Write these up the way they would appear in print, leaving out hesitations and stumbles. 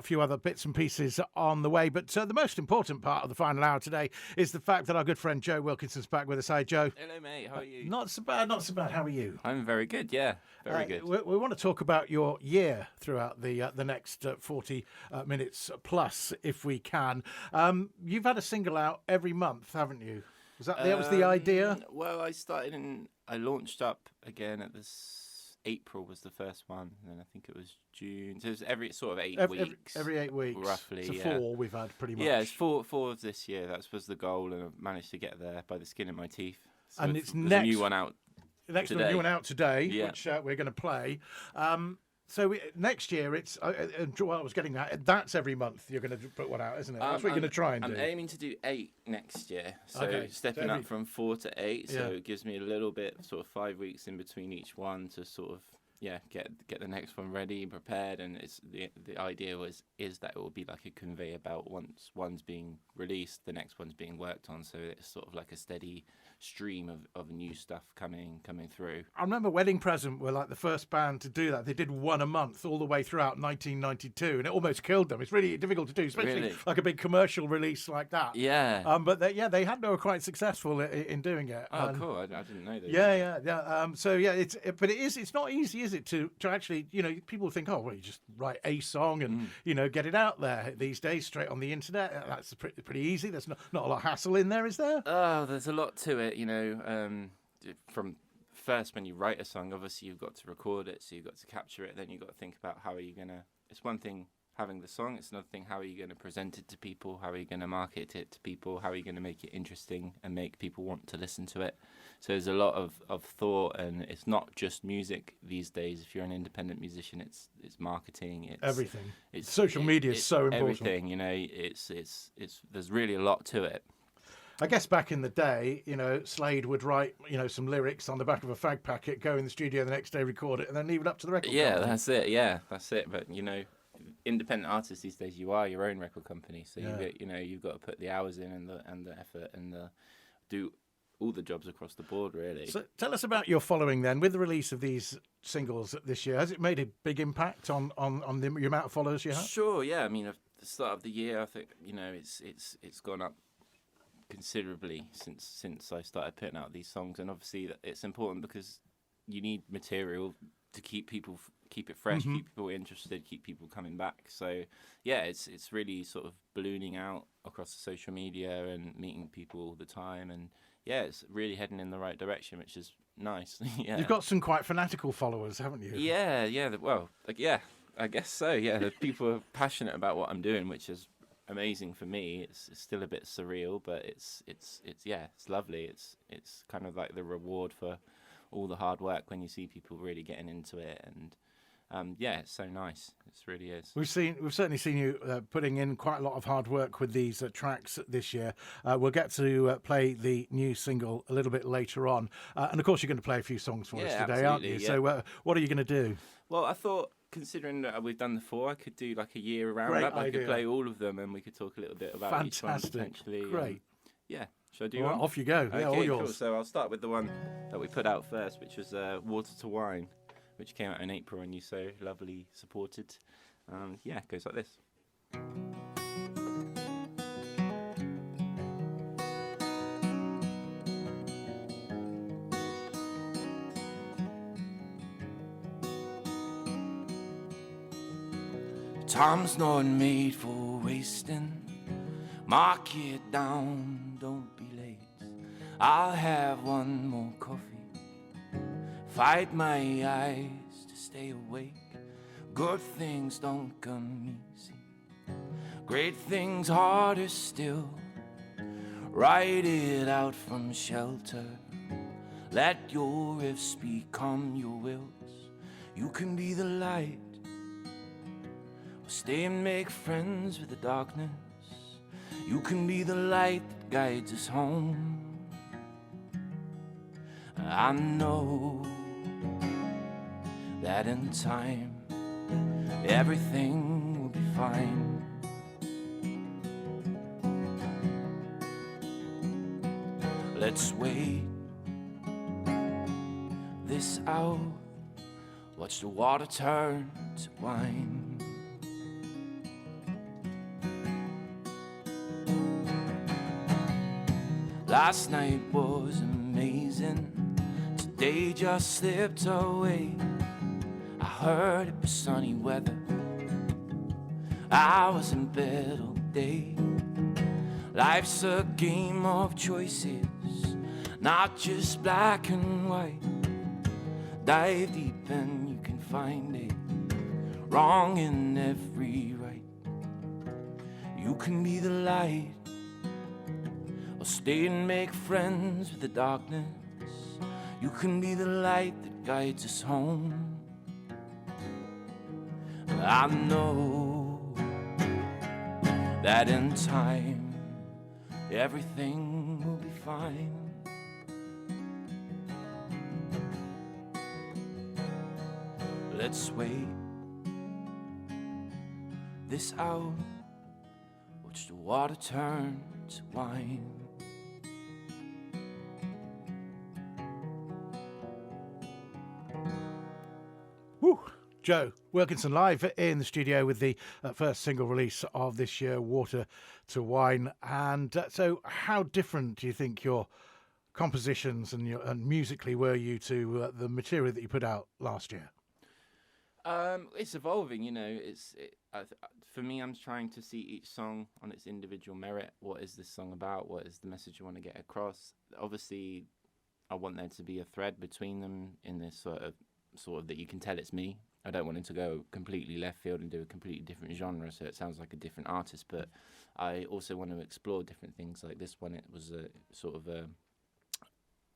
a few other bits and pieces on the way. But the most important part of the final hour today is the fact that our good friend Joe Wilkinson's back with us. Hi, Joe. Hello, mate. How are you? Not so bad, not so bad. How are you? I'm very good, yeah. Very good. We want to talk about your year throughout the next 40 minutes plus, if we can. You've had a single out every month, haven't you? That was the idea? Well, I launched up again at this April was the first one, and then I think it was June. So it was every sort of 8 weeks. Every 8 weeks. Roughly, So yeah. 4 we've had pretty much. Yeah, it's four of this year. That was the goal, and I've managed to get there by the skin of my teeth. So and it's there's next, a new one out next today. new one out today, Yeah. which we're going to play. Next year, it's what I was getting at. That's every month you're going to put one out, isn't it? That's what you're going to try and do. I'm aiming to do 8 next year, so Okay. stepping up from 4 to 8. So Yeah. it gives me a little bit, sort of 5 weeks in between each one to sort of get the next one ready, prepared. And it's the idea is that it will be like a conveyor belt. Once one's being released, the next one's being worked on. So it's sort of like a steady stream of new stuff coming through. I remember Wedding Present were like the first band to do that. They did one a month all the way throughout 1992, and it almost killed them. It's really difficult to do, especially Really? like a big commercial release like that. Yeah. But they had were quite successful in doing it. Oh, And cool! I didn't know that. Yeah. But it's not easy, is it, to actually, people think, oh, well, you just write a song and get it out there these days straight on the internet. That's pretty easy. There's not a lot of hassle in there, is there? Oh, there's a lot to it, from first when you write a song, obviously you've got to record it, so you've got to capture it, then you've got to think about how are you going to, it's one thing having the song, it's another thing how are you going to present it to people, how are you going to market it to people, how are you going to make it interesting and make people want to listen to it. So there's a lot of thought, and it's not just music these days. If you're an independent musician, it's marketing, it's everything. Social media is so important. Everything, it's there's really a lot to it. I guess back in the day, Slade would write, some lyrics on the back of a fag packet, go in the studio the next day, record it, and then leave it up to the record company. That's it. Yeah, that's it. But independent artists these days, you are your own record company, so you've got to put the hours in and the effort and do all the jobs across the board, really. So tell us about your following then. With the release of these singles this year, has it made a big impact on the amount of followers you have? Sure. Yeah. I mean, at the start of the year, I think it's gone up considerably since I started putting out these songs, and obviously it's important because you need material to keep it fresh, keep people interested, keep people coming back. So yeah, it's really sort of ballooning out across the social media and meeting people all the time, and yeah, it's really heading in the right direction, which is nice. Yeah, you've got some quite fanatical followers, haven't you? Yeah. I guess so. Yeah, the people are passionate about what I'm doing, which is amazing for me. It's still a bit surreal, but it's lovely. It's kind of like the reward for all the hard work when you see people really getting into it, and it's so nice. It really is. We've certainly seen you putting in quite a lot of hard work with these tracks this year. We'll get to play the new single a little bit later on, and of course you're going to play a few songs for us today, aren't you? Yeah. So what are you going to do? Well, I thought, considering that we've done the 4, I could do like a year around Great that. I idea. could play all of them, and we could talk a little bit about each one potentially. Great. Yeah. Shall I do one? Off you go. Okay, all yours. Cool. So I'll start with the one that we put out first, which was Water to Wine, which came out in April, and you so lovely supported. It goes like this. Time's not made for wasting. Mark it down, don't be late. I'll have one more coffee. Fight my eyes to stay awake. Good things don't come easy. Great things harder still. Write it out from shelter. Let your ifs become your wills. You can be the light. Stay and make friends with the darkness. You can be the light that guides us home. I know that in time everything will be fine. Let's wait this out. Watch the water turn to wine. Last night was amazing, today just slipped away. I heard it was sunny weather, I was in bed all day. Life's a game of choices, not just black and white. Dive deep and you can find it wrong in every right. You can be the light, or stay and make friends with the darkness. You can be the light that guides us home. I know that in time everything will be fine. Let's wait this out, watch the water turn to wine. Woo. Joe Wilkinson live in the studio with the first single release of this year, Water to Wine. And so how different do you think your compositions and musically were you to the material that you put out last year? It's evolving, you know. For me, I'm trying to see each song on its individual merit. What is this song about? What is the message you want to get across? Obviously, I want there to be a thread between them in this sort of that you can tell it's me. I don't want it to go completely left field and do a completely different genre, so it sounds like a different artist. But I also want to explore different things. Like this one, it was a sort of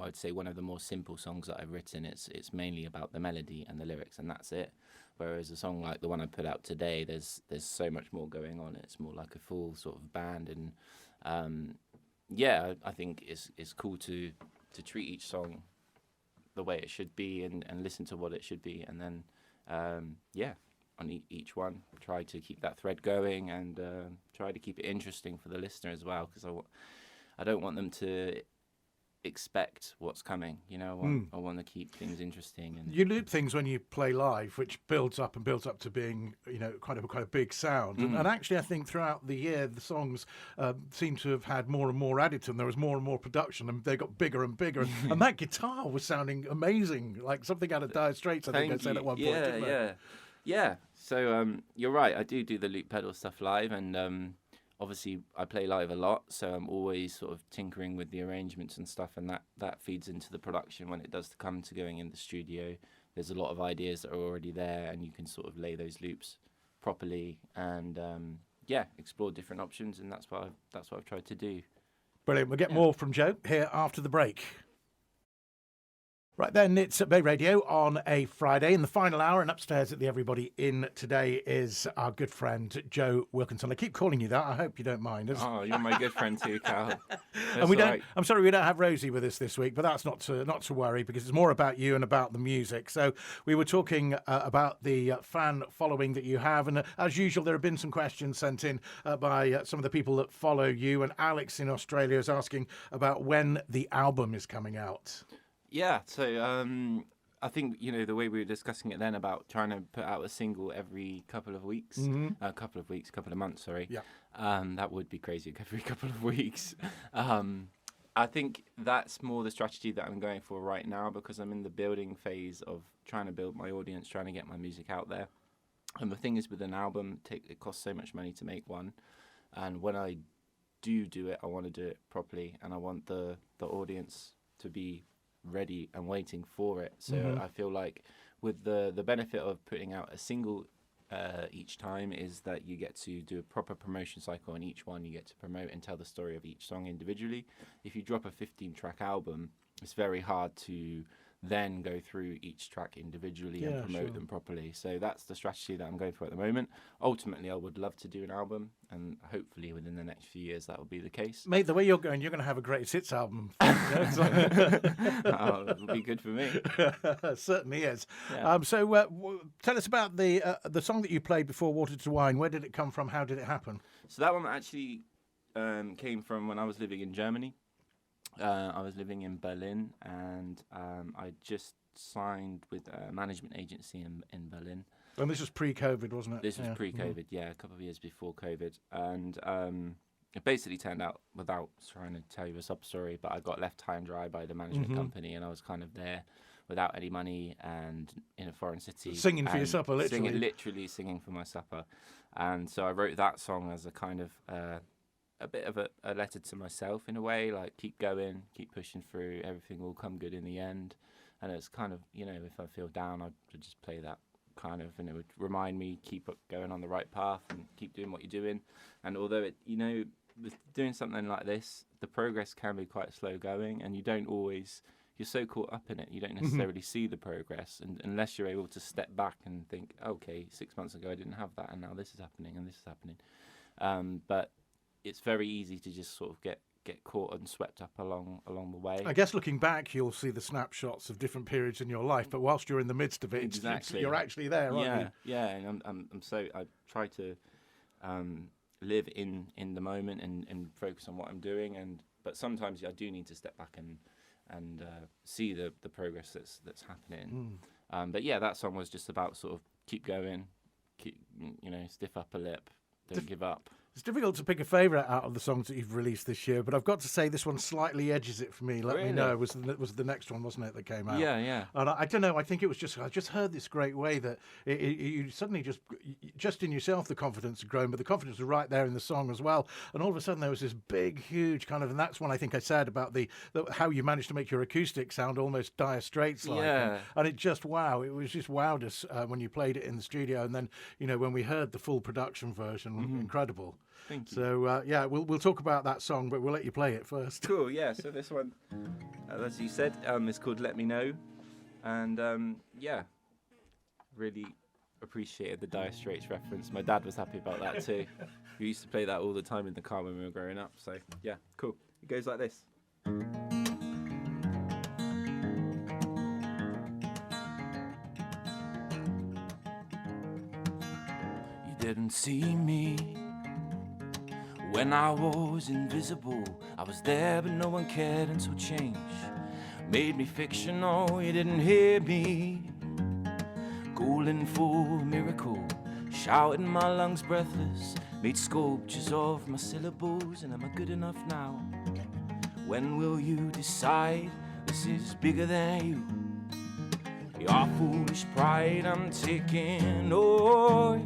I'd say one of the more simple songs that I've written. It's mainly about the melody and the lyrics, and that's it. Whereas a song like the one I put out today, there's so much more going on. It's more like a full sort of band, and I think it's cool to treat each song the way it should be and listen to what it should be, and then on each one try to keep that thread going and try to keep it interesting for the listener as well, because I don't want them to expect what's coming, you know. I want to keep things interesting. And you loop things when you play live, which builds up to being, you know, quite a big sound. And actually, I think throughout the year, the songs seem to have had more and more added to them. There was more and more production, and they got bigger and bigger. And that guitar was sounding amazing, like something out of Dire Straits. I think I said at one point. Yeah. So you're right. I do the loop pedal stuff live, and obviously I play live a lot, so I'm always sort of tinkering with the arrangements and stuff, and that feeds into the production when it does come to going in the studio. There's a lot of ideas that are already there, and you can sort of lay those loops properly and explore different options, and that's what I've tried to do. Brilliant. We'll get more from Joe here after the break. Right then, it's at Bay Radio on a Friday in the final hour, and upstairs at the Everybody Inn today is our good friend Joe Wilkinson. I keep calling you that. I hope you don't mind. Oh, you're my good friend too, Cal. And we don't. Right. I'm sorry we don't have Rosie with us this week, but that's not to worry, because it's more about you and about the music. So we were talking about the fan following that you have, and as usual, there have been some questions sent in by some of the people that follow you. And Alex in Australia is asking about when the album is coming out. Yeah, so I think, you know, the way we were discussing it then about trying to put out a single every couple of weeks, couple of months, sorry. Yeah. That would be crazy, every couple of weeks. I think that's more the strategy that I'm going for right now, because I'm in the building phase of trying to build my audience, trying to get my music out there. And the thing is, with an album, it costs so much money to make one. And when I do it, I want to do it properly, and I want the audience to be ready and waiting for it. So I feel like with the benefit of putting out a single each time is that you get to do a proper promotion cycle, and each one you get to promote and tell the story of each song individually. If you drop a 15-track album, it's very hard to then go through each track individually and promote them properly. So that's the strategy that I'm going for at the moment. Ultimately, I would love to do an album, and hopefully within the next few years that will be the case. Mate, the way you're going to have a greatest hits album. It'll be good for me. Certainly is. Yeah. Tell us about the song that you played before, Water to Wine. Where did it come from? How did it happen? So that one actually came from when I was living in Germany. I was living in Berlin, and I just signed with a management agency in Berlin. And this was pre-COVID, wasn't it? This was pre-COVID, a couple of years before COVID. And it basically turned out, without trying to tell you a sub story, but I got left high and dry by the management company, and I was kind of there without any money and in a foreign city. Singing for your supper, literally. Literally singing for my supper. And so I wrote that song as a kind of a bit of a letter to myself in a way, like keep going, keep pushing through, everything will come good in the end. And it's kind of, you know, if I feel down, I'd just play that kind of, and it would remind me, keep going on the right path and keep doing what you're doing. And although it, you know, with doing something like this, the progress can be quite slow going, and you don't always, you're so caught up in it, you don't necessarily see the progress, and unless you're able to step back and think, okay, 6 months ago I didn't have that, and now this is happening and this is happening. But it's very easy to just sort of get caught and swept up along the way. I guess looking back, you'll see the snapshots of different periods in your life, but whilst you're in the midst of it, exactly. You're actually there, aren't you? Yeah, and I'm so, I try to live in the moment and focus on what I'm doing, but sometimes I do need to step back and see the progress that's happening. But yeah, that song was just about sort of keep going, keep, you know, stiff upper lip, don't give up. It's difficult to pick a favourite out of the songs that you've released this year, but I've got to say this one slightly edges it for me. Let Me Know was the next one, wasn't it, that came out? Yeah. And I don't know, I think it was just, I just heard this great way that you suddenly just in yourself, the confidence had grown, but the confidence was right there in the song as well. And all of a sudden there was this big, huge kind of, and that's when I think I said about the how you managed to make your acoustic sound almost Dire Straits-like. Yeah. And it just, wow, it was just wowed us when you played it in the studio. And then, you know, when we heard the full production version, incredible. Thank you. So, yeah, we'll talk about that song, but we'll let you play it first. Cool, yeah. So this one, as you said, is called Let Me Know. And, yeah, really appreciated the Dire Straits reference. My dad was happy about that too. We used to play that all the time in the car when we were growing up. So, yeah, cool. It goes like this. You didn't see me when I was invisible. I was there but no one cared until change made me fictional. You didn't hear me calling for a miracle, shouting my lungs breathless, made sculptures of my syllables. And am I good enough now? When will you decide this is bigger than you? Your foolish pride I'm taking. Oh,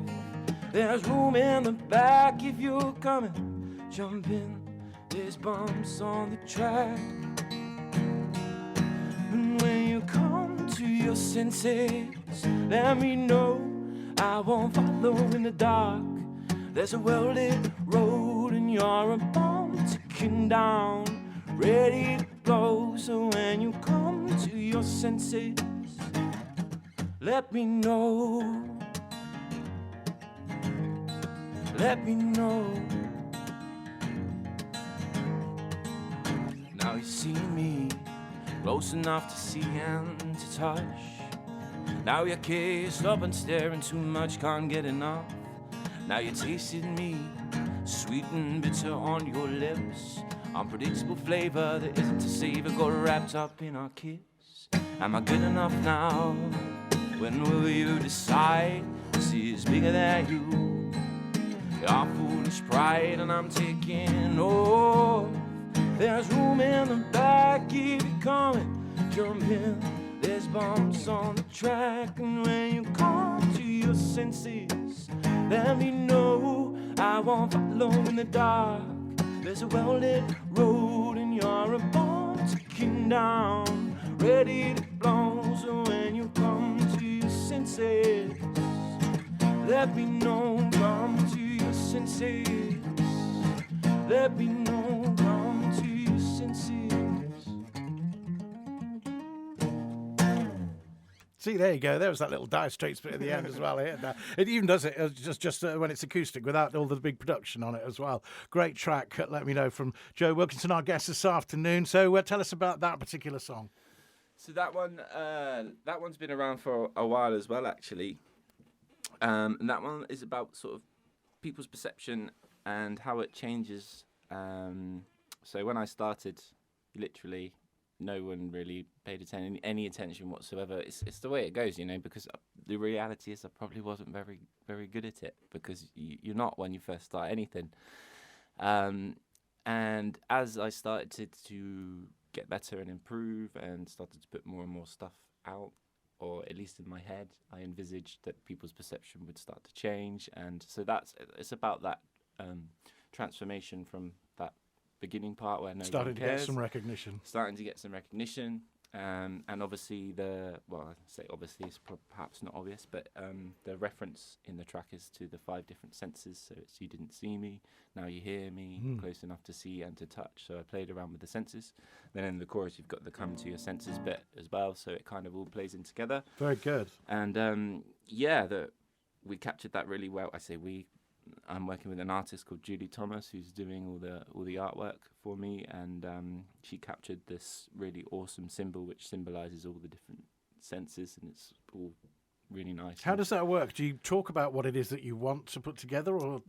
there's room in the back if you're coming. Jump in, there's bumps on the track. And when you come to your senses, let me know. I won't follow in the dark. There's a well-lit road and you're a bomb ticking down, ready to blow. So when you come to your senses, let me know. Let me know. Now you see me close enough to see and to touch. Now you're kissed up and staring too much, can't get enough. Now you're tasting me, sweet and bitter on your lips. Unpredictable flavor that isn't a savor, got wrapped up in our kiss. Am I good enough now? When will you decide this is bigger than you? Your foolish pride and I'm taking off. There's room in the back, keep it coming. Jump in, there's bumps on the track. And when you come to your senses, let me know. I won't follow in the dark. There's a well-lit road and you're a bomb ticking down, ready to blow. So when you come to your senses, let me know. Come to your senses, let me know. Come to your senses. See, there you go. There was that little Dire Straits bit at the end as well. It even does it just when it's acoustic without all the big production on it as well. Great track, Let Me Know, from Joe Wilkinson, our guest this afternoon. So tell us about that particular song. So that one's been around for a while as well, actually. And that one is about sort of people's perception and how it changes. So when I started, literally, no one really paid any attention whatsoever. It's the way it goes, you know, because the reality is I probably wasn't very, very good at it, because you're not when you first start anything. And as I started to get better and improve and started to put more and more stuff out, or at least in my head, I envisaged that people's perception would start to change. And so it's about that transformation from that beginning part where no one cares. Starting to get some recognition. Starting to get some recognition. And obviously I say obviously it's perhaps not obvious, but the reference in the track is to the 5 different senses. So it's you didn't see me, now you hear me, close enough to see and to touch. So I played around with the senses. Then in the chorus you've got the come to your senses bit as well. So it kind of all plays in together. Very good. And we captured that really well. I say I'm working with an artist called Julie Thomas who's doing all the artwork for me, and she captured this really awesome symbol which symbolizes all the different senses, and it's all really nice. How does that work? Do you talk about what it is that you want to put together, or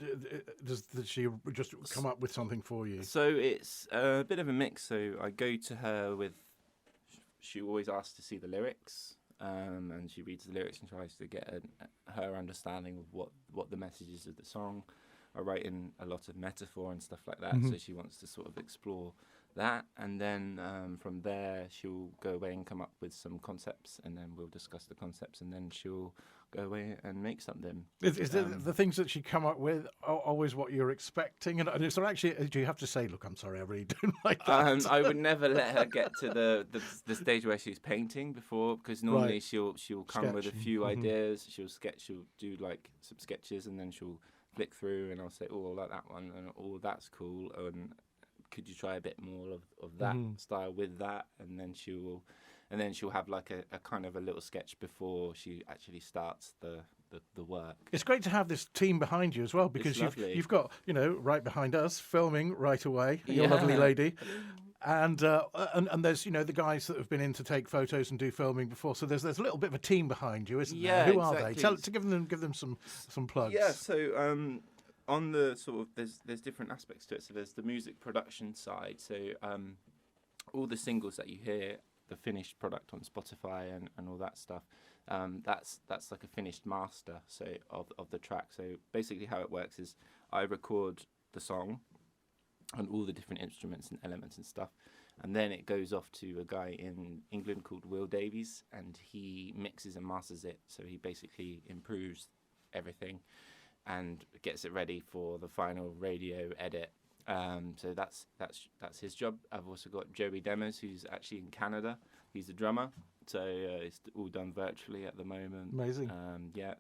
does she just come up with something for you? So it's a bit of a mix. So I go to her with, she always asks to see the lyrics. And she reads the lyrics and tries to get her understanding of what the message is of the song. I write in a lot of metaphor and stuff like that, so she wants to sort of explore that. And then from there, she'll go away and come up with some concepts, and then we'll discuss the concepts, and then she'll go away and make something. Is the things that she come up with always what you're expecting? And is there actually, do you have to say, look, I'm sorry, I really don't like that? I would never let her get to the stage where she's painting before, because normally she'll come with a few ideas. She'll do like some sketches, and then she'll flick through, and I'll say, oh, I like that one, and oh, that's cool, and could you try a bit more of that style with that? And then she'll have like a kind of a little sketch before she actually starts the work. It's great to have this team behind you as well, because you've got, right behind us, filming right away, your lovely lady. And there's, the guys that have been in to take photos and do filming before. So there's a little bit of a team behind you, isn't there? Who are they? Give them some plugs. Yeah, so on the sort of, there's different aspects to it. So there's the music production side. So all the singles that you hear, the finished product on Spotify and all that stuff, that's like a finished master of the track. So basically how it works is I record the song and all the different instruments and elements and stuff, and then it goes off to a guy in England called Will Davies, and he mixes and masters it. So he basically improves everything and gets it ready for the final radio edit. So that's his job. I've also got Joey Demers, who's actually in Canada. He's a drummer, so it's all done virtually at the moment. Amazing.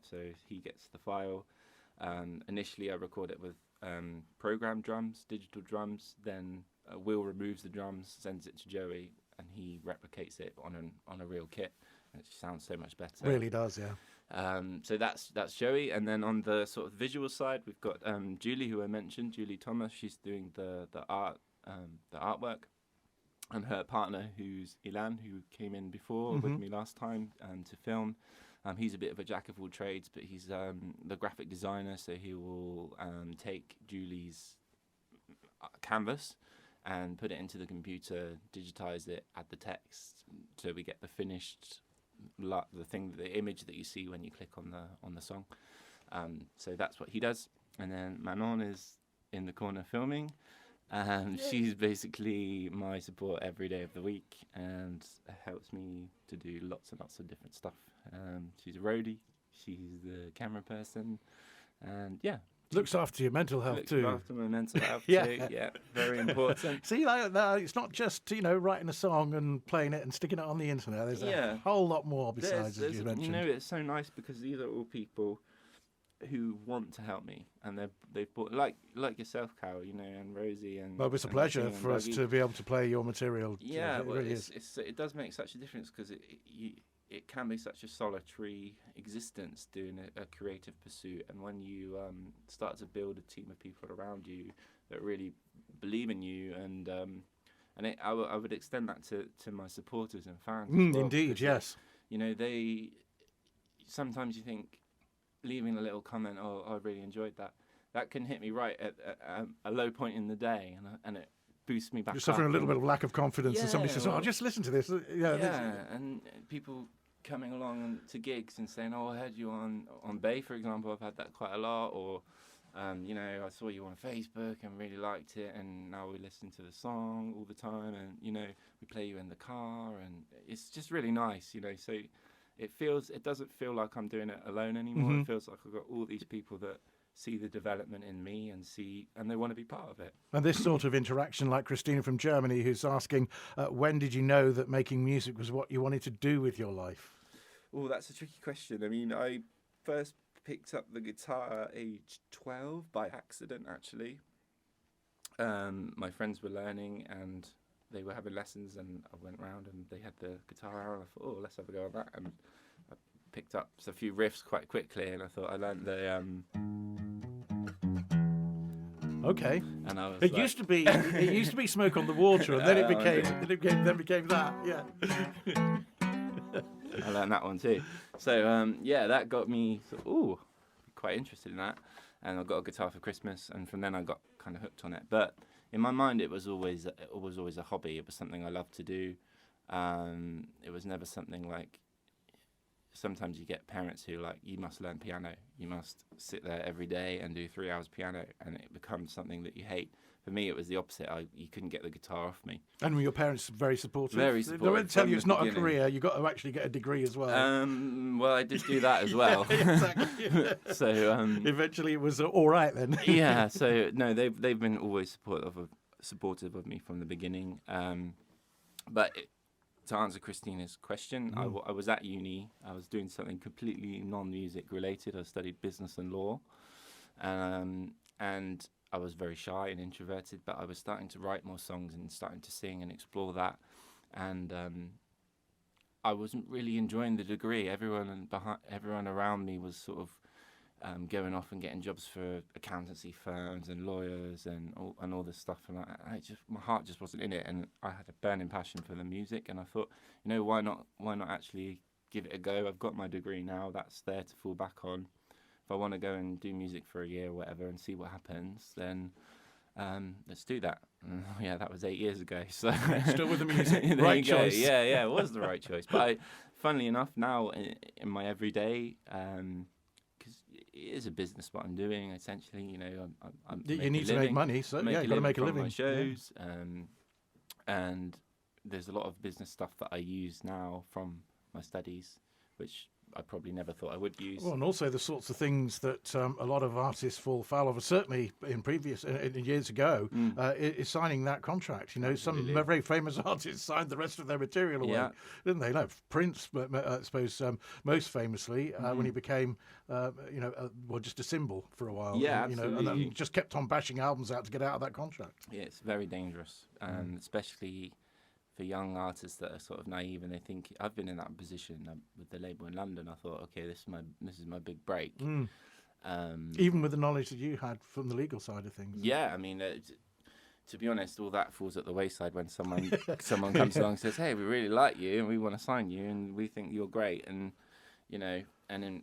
So he gets the file. Initially, I record it with program drums, digital drums. Then Will removes the drums, sends it to Joey, and he replicates it on a real kit. And it sounds so much better. Really does, yeah. So that's Joey, and then on the sort of visual side, we've got Julie, who I mentioned, Julie Thomas. She's doing the artwork, and her partner, who's Ilan, who came in before with me last time to film. He's a bit of a jack of all trades, but he's the graphic designer, so he will take Julie's canvas and put it into the computer, digitize it, add the text, so we get the finished the image that you see when you click on the song. So that's what he does. And then Manon is in the corner filming. She's basically my support every day of the week and helps me to do lots and lots of different stuff. She's a roadie, she's the camera person, and looks after your mental health too. Looks after my mental health too. Yeah, very important. See, it's not just writing a song and playing it and sticking it on the internet. There's a whole lot more besides, as you mentioned. It's so nice because these are all people who want to help me, and they've bought like yourself, Carol, and Rosie and. Well, it's a pleasure for us to be able to play your material. Yeah, it really is. It does make such a difference because it can be such a solitary existence doing a creative pursuit, and when you start to build a team of people around you that really believe in you, and I would extend that to my supporters and fans. As well, indeed, yes. They sometimes you think, leaving a little comment, oh, I really enjoyed that. That can hit me right at a low point in the day, and it boosts me back. You're suffering a little bit of lack of confidence, and somebody says, "Oh, just listen to this." And people coming along to gigs and saying, "Oh, I heard you on Bay, for example." I've had that quite a lot, or You know, I saw you on Facebook and really liked it, and now we listen to the song all the time, and you know, we play you in the car, and it's just really nice, you know. So it doesn't feel like I'm doing it alone anymore. It feels like I've got all these people that see the development in me and they want to be part of it. And this sort of interaction, like Christina from Germany, who's asking, when did you know that making music was what you wanted to do with your life? Oh, that's a tricky question. I mean, I first picked up the guitar at age 12 by accident, actually. My friends were learning and they were having lessons, and I went round and they had the guitar, and I thought, oh, let's have a go at that. And I picked up a few riffs quite quickly, and I thought I learned the... Okay. And I was it used to be Smoke on the Water, and then it became that. Yeah. I learned that one too. So yeah, that got me quite interested in that, and I got a guitar for Christmas, and from then I got kind of hooked on it. But in my mind, it was always a hobby. It was something I loved to do. It was never something like. Sometimes you get parents who like, you must learn piano. You must sit there every day and do 3 hours piano, and it becomes something that you hate. For me, it was the opposite. You couldn't get the guitar off me. And were your parents very supportive? Very supportive. They won't tell you it's not a career. You've got to actually get a degree as well. Well, I did do that as well. Yeah, exactly. So eventually it was all right then. Yeah. So no, they've been always supportive of me from the beginning. But to answer Christina's question, I was at uni. I was doing something completely non-music related. I studied business and law, and I was very shy and introverted, but I was starting to write more songs and starting to sing and explore that. And I wasn't really enjoying the degree. Everyone around me was sort of going off and getting jobs for accountancy firms and lawyers and all this stuff. And my heart just wasn't in it. And I had a burning passion for the music. And I thought, you know, why not actually give it a go? I've got my degree now. That's there to fall back on. If I want to go and do music for a year or whatever and see what happens, then let's do that. Yeah, that was 8 years ago. So still with the music, there right you go. choice. Yeah, it was the right choice. But funnily enough, now in my everyday, because it is a business what I'm doing essentially. You know, you need to make money, so yeah, you got to make a living. My shows, and there's a lot of business stuff that I use now from my studies, which I probably never thought I would use. Well, and also the sorts of things that a lot of artists fall foul of, certainly in years ago, is signing that contract. You know, Absolutely. Some very famous artists signed the rest of their material away, didn't they? No, Prince, I suppose, most famously, when he became, just a symbol for a while. Yeah, and, absolutely. and just kept on bashing albums out to get out of that contract. Yeah, it's very dangerous, especially for young artists that are sort of naive and they think. I've been in that position with the label in London. I thought, okay, this is my big break. Even with the knowledge that you had from the legal side of things. Yeah, I mean, to be honest, all that falls at the wayside when someone comes along and says, "Hey, we really like you and we want to sign you and we think you're great," and you know, and then.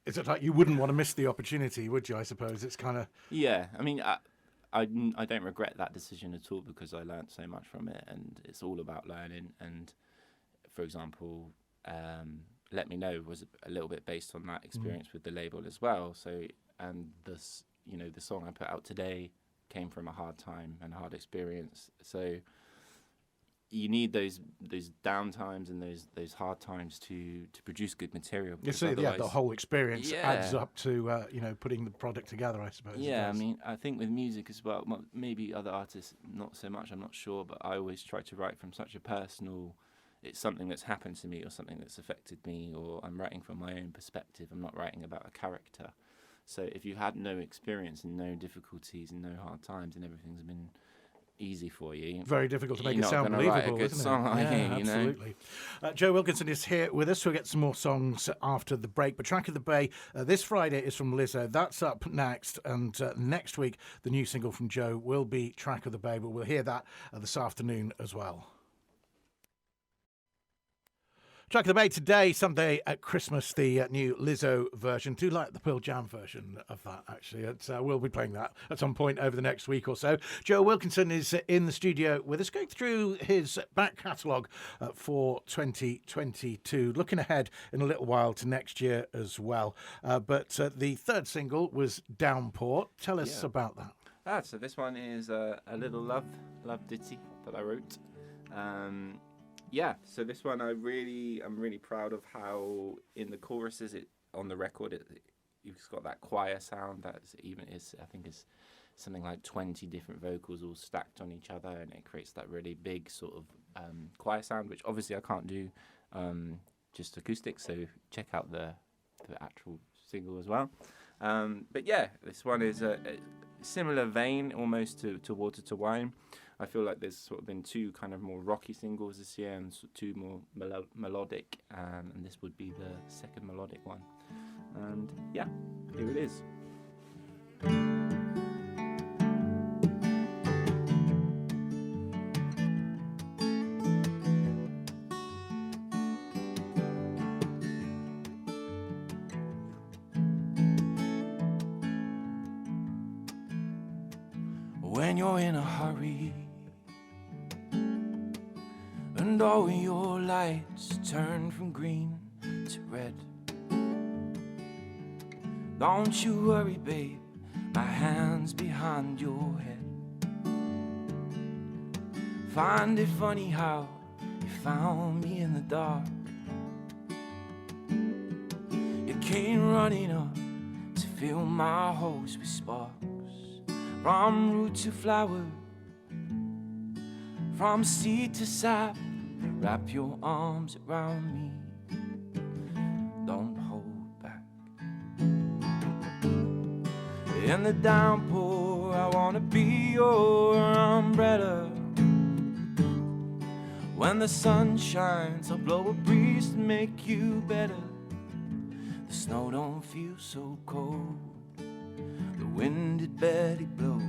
Is it like you wouldn't want to miss the opportunity, would you? I suppose it's kind of. Yeah, I mean. I don't regret that decision at all because I learned so much from it, and it's all about learning. And for example, Let Me Know was a little bit based on that experience with the label as well. So, and the song I put out today came from a hard time and a hard experience. So you need those down times and those hard times to produce good material. You see, the whole experience adds up to putting the product together, I suppose. Yeah, I mean, I think with music as well, maybe other artists not so much, I'm not sure, but I always try to write from such a personal, it's something that's happened to me or something that's affected me, or I'm writing from my own perspective, I'm not writing about a character. So if you had no experience and no difficulties and no hard times and everything's been easy for you. Very difficult to make it sound believable, isn't it? Yeah, absolutely. Joe Wilkinson is here with us. We'll get some more songs after the break. But Track of the Bay this Friday is from Lizzo. That's up next. And next week, the new single from Joe will be Track of the Bay. But we'll hear that this afternoon as well. Track of the Bay today, Someday at Christmas, the new Lizzo version. Do like the Pearl Jam version of that, actually. We'll be playing that at some point over the next week or so. Joe Wilkinson is in the studio with us, going through his back catalogue for 2022. Looking ahead in a little while to next year as well. But the third single was Downpour. Tell us about that. So this one is a little love ditty that I wrote. So this one I'm really proud of how in the choruses on the record it's got that choir sound I think is something like 20 different vocals all stacked on each other, and it creates that really big sort of choir sound, which obviously I can't do just acoustic, so check out the actual single as well. But yeah, this one is a similar vein almost to Water to Wine. I feel like there's sort of been two kind of more rocky singles this year and two more melodic, and this would be the second melodic one. And yeah, here it is. When you're in a hurry and all your lights turn from green to red, don't you worry, babe, my hand's behind your head. Find it funny how you found me in the dark. You came running up to fill my hose with sparks. From root to flower, from seed to sap, wrap your arms around me. Don't hold back. In the downpour, I wanna be your umbrella. When the sun shines, I'll blow a breeze to make you better. The snow don't feel so cold. The wind, it barely blows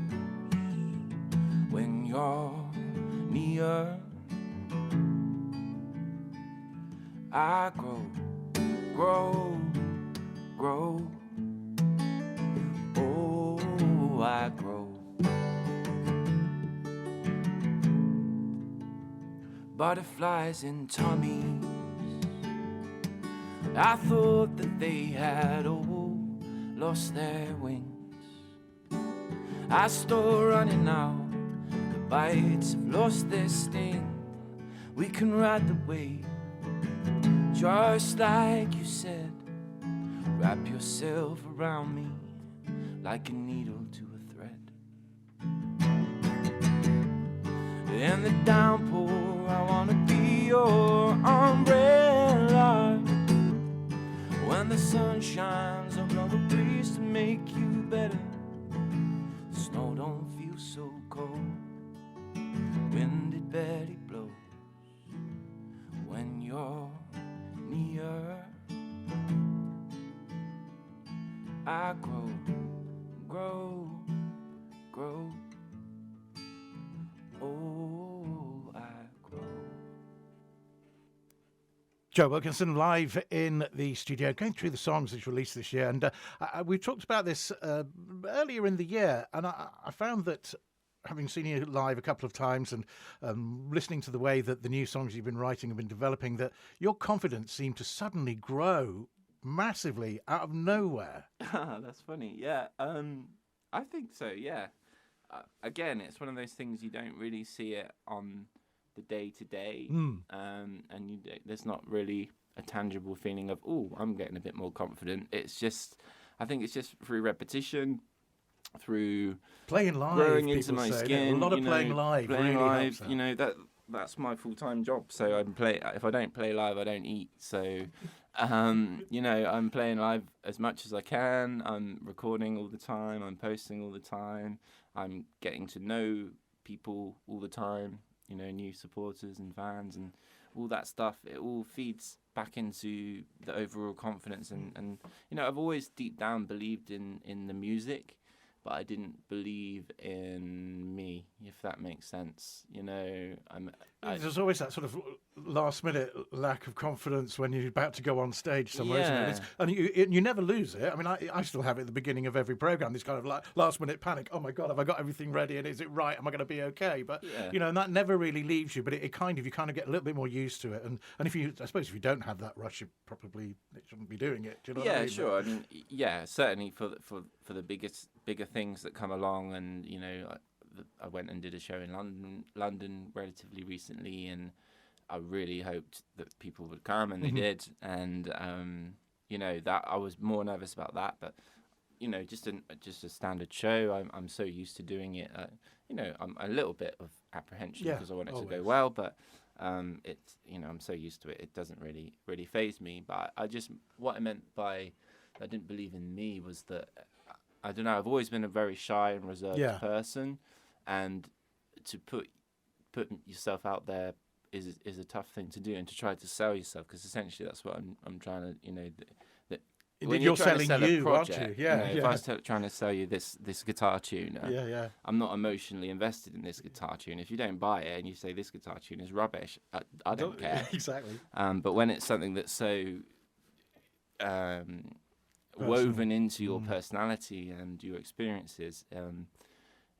when you're near. I grow. Oh, I grow. Butterflies in tummies, I thought that they had all lost their wings. I start running now, the bites have lost their sting. We can ride the wave, just like you said. Wrap yourself around me like a needle to a thread. In the downpour, I wanna be your umbrella. When the sun shines, I'll blow a breeze to make you better. Snow don't feel so cold. Wind, it barely blows when you're near. I grow. Oh, I grow. Joe Wilkinson live in the studio, going through the songs that's released this year. And we talked about this earlier in the year, and I found that having seen you live a couple of times and listening to the way that the new songs you've been writing have been developing, that your confidence seemed to suddenly grow massively out of nowhere. That's funny. Yeah, I think so, yeah. Again, it's one of those things you don't really see it on the day-to-day, and there's not really a tangible feeling of, oh, I'm getting a bit more confident. It's just, I think it's just through repetition, through playing live, growing into my skin. A lot of playing live. Playing really live, helps you know, that's my full-time job. So if I don't play live, I don't eat. So, you know, I'm playing live as much as I can. I'm recording all the time. I'm posting all the time. I'm getting to know people all the time. You know, new supporters and fans and all that stuff. It all feeds back into the overall confidence. And you know, I've always deep down believed in the music. but I didn't believe in me, if that makes sense. You know, there's always that sort of last minute lack of confidence when you're about to go on stage somewhere, isn't it? And you never lose it. I mean, I still have it at the beginning of every program, this kind of like last minute panic. Oh my God, have I got everything ready? And is it right? Am I going to be okay? But, you know, and that never really leaves you, but you kind of get a little bit more used to it. And if I suppose if you don't have that rush, you probably shouldn't be doing it. Do you know what I mean? Sure. I mean, certainly for the bigger things that come along, and you know, I went and did a show in London relatively recently, and I really hoped that people would come, and they did. And you know, that I was more nervous about that, but you know, just a standard show, I'm so used to doing it. You know, I'm a little bit of apprehension because I want it to go well, but it's, you know, I'm so used to it, it doesn't really faze me. But what I meant by I didn't believe in me was that, I don't know, I've always been a very shy and reserved person, and to put yourself out there is a tough thing to do, and to try to sell yourself, because essentially that's what I'm trying to, you know, when you're selling you, project, aren't you? Yeah, If I was trying to sell you this guitar tuner, I'm not emotionally invested in this guitar tune. If you don't buy it and you say this guitar tune is rubbish, I don't care. Exactly. But when it's something that's so woven into your personality and your experiences,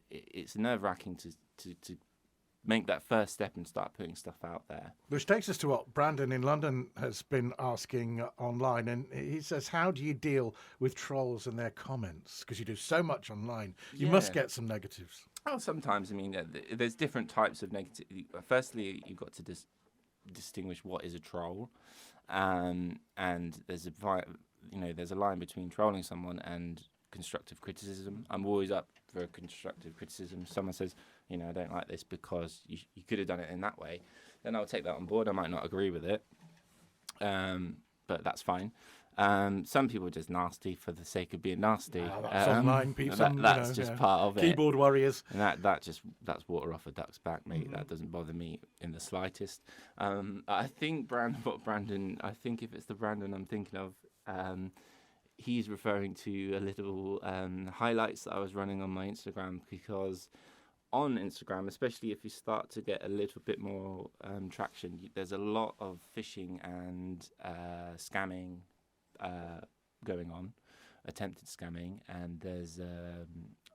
it's nerve-wracking to make that first step and start putting stuff out there. Which takes us to what Brandon in London has been asking online, and he says, how do you deal with trolls and their comments? Because you do so much online, you must get some negatives. Oh, sometimes. I mean, there's different types of negative. Firstly, you've got to distinguish what is a troll, and there's a line between trolling someone and constructive criticism. I'm always up for constructive criticism. Someone says, you know, I don't like this because you could have done it in that way, then I'll take that on board. I might not agree with it, but that's fine. Some people are just nasty for the sake of being nasty. That's online people. That's just part of it. Keyboard warriors. And that's water off a duck's back, mate. That doesn't bother me in the slightest. I think Brandon. I think if it's the Brandon I'm thinking of, he's referring to a little highlights that I was running on my Instagram, because on Instagram, especially if you start to get a little bit more traction, there's a lot of phishing and scamming going on, attempted scamming, and there's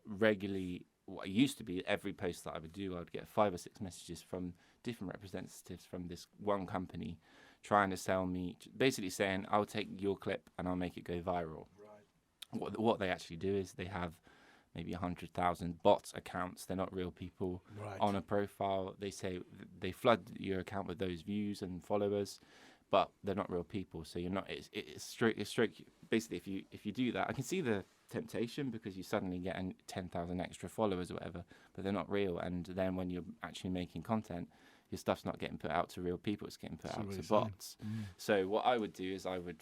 regularly, what used to be every post that I would do, I would get 5 or 6 messages from different representatives from this one company trying to sell me, basically saying, I'll take your clip and I'll make it go viral. Right. What they actually do is they have maybe 100,000 bot accounts. They're not real people on a profile. They say they flood your account with those views and followers, but they're not real people. So you're not. It's straight. Basically, if you do that, I can see the temptation, because you suddenly get 10,000 extra followers or whatever, but they're not real. And then when you're actually making content, your stuff's not getting put out to real people. It's getting put out to bots. So what I would do is I would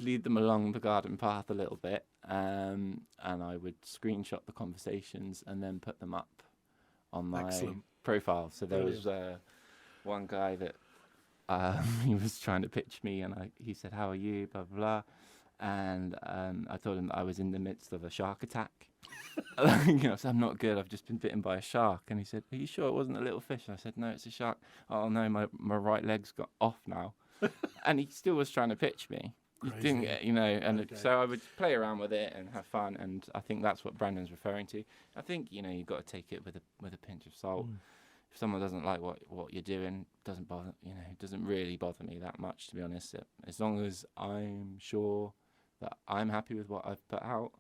lead them along the garden path a little bit, and I would screenshot the conversations and then put them up on my profile. So there was one guy that he was trying to pitch me, and he said, "How are you?" Blah blah blah, and I told him that I was in the midst of a shark attack. So I'm not good. I've just been bitten by a shark. And he said, "Are you sure it wasn't a little fish?" I said, "No, it's a shark." "Oh no, my right leg's got off now." And he still was trying to pitch me. He didn't, and so I would play around with it and have fun. And I think that's what Brandon's referring to. I think, you've got to take it with a pinch of salt. If someone doesn't like what you're doing, it doesn't really bother me that much, to be honest. As long as I'm sure that I'm happy with what I've put out,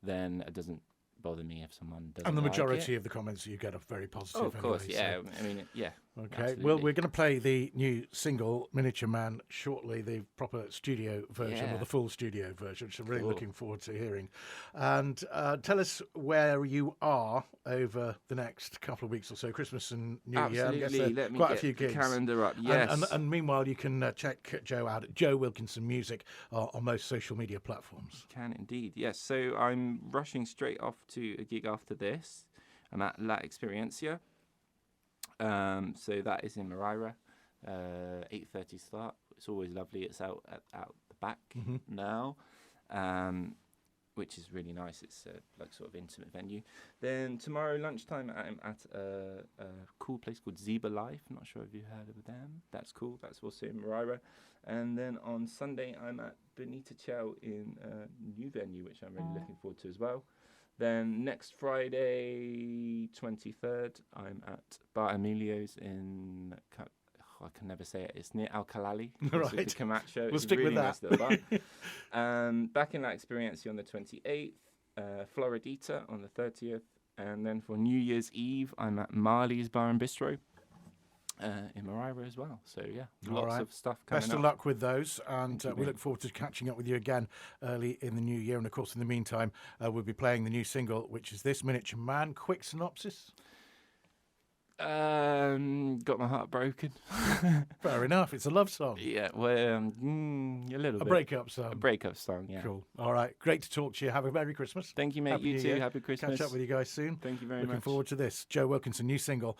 then it doesn't bother me if someone doesn't. And the majority like it. of the comments you get are very positive. Oh, of course, anyway, yeah. So. I mean, yeah. Okay, absolutely. well, we're going to play the new single, Miniature Man, shortly, the proper studio version, or the full studio version, which I'm really looking forward to hearing. And tell us where you are over the next couple of weeks or so, Christmas and New Year. Absolutely, let me quite get a few gigs. the calendar up, yes. And meanwhile, you can check Joe out at Joe Wilkinson Music on most social media platforms. You can indeed, yes. So I'm rushing straight off to a gig after this. I'm at La Experiencia. So that is in Moreira, 8:30 start. It's always lovely. It's out the back now. which is really nice. It's like sort of intimate venue. Then tomorrow lunchtime, I'm at a cool place called Zeba Life. I'm not sure if you've heard of them. That's cool. That's also in Moraira. And then on Sunday, I'm at Benita Chow in a new venue, which I'm really looking forward to as well. Then next Friday, 23rd, I'm at Bar Emilio's in... I can never say it. It's near Alcalali. Right. It's Camacho. We'll stick with that. Nice little bar. Back in La Experiencia on the 28th, Floridita on the 30th, and then for New Year's Eve, I'm at Marley's Bar and Bistro in Moraira as well. So yeah, lots of stuff coming up. Best of luck with those, and we look forward to catching up with you again early in the new year. And of course, in the meantime, we'll be playing the new single, which is this Miniature Man. Quick synopsis. Got my heart broken. Fair enough. It's a love song. Yeah, well, a little bit. Breakup song. A breakup song, yeah. Cool. All right. Great to talk to you. Have a Merry Christmas. Thank you, mate. Happy you New too. Year. Happy Christmas. Catch up with you guys soon. Thank you very much. Looking forward to this. Joe Wilkinson, new single.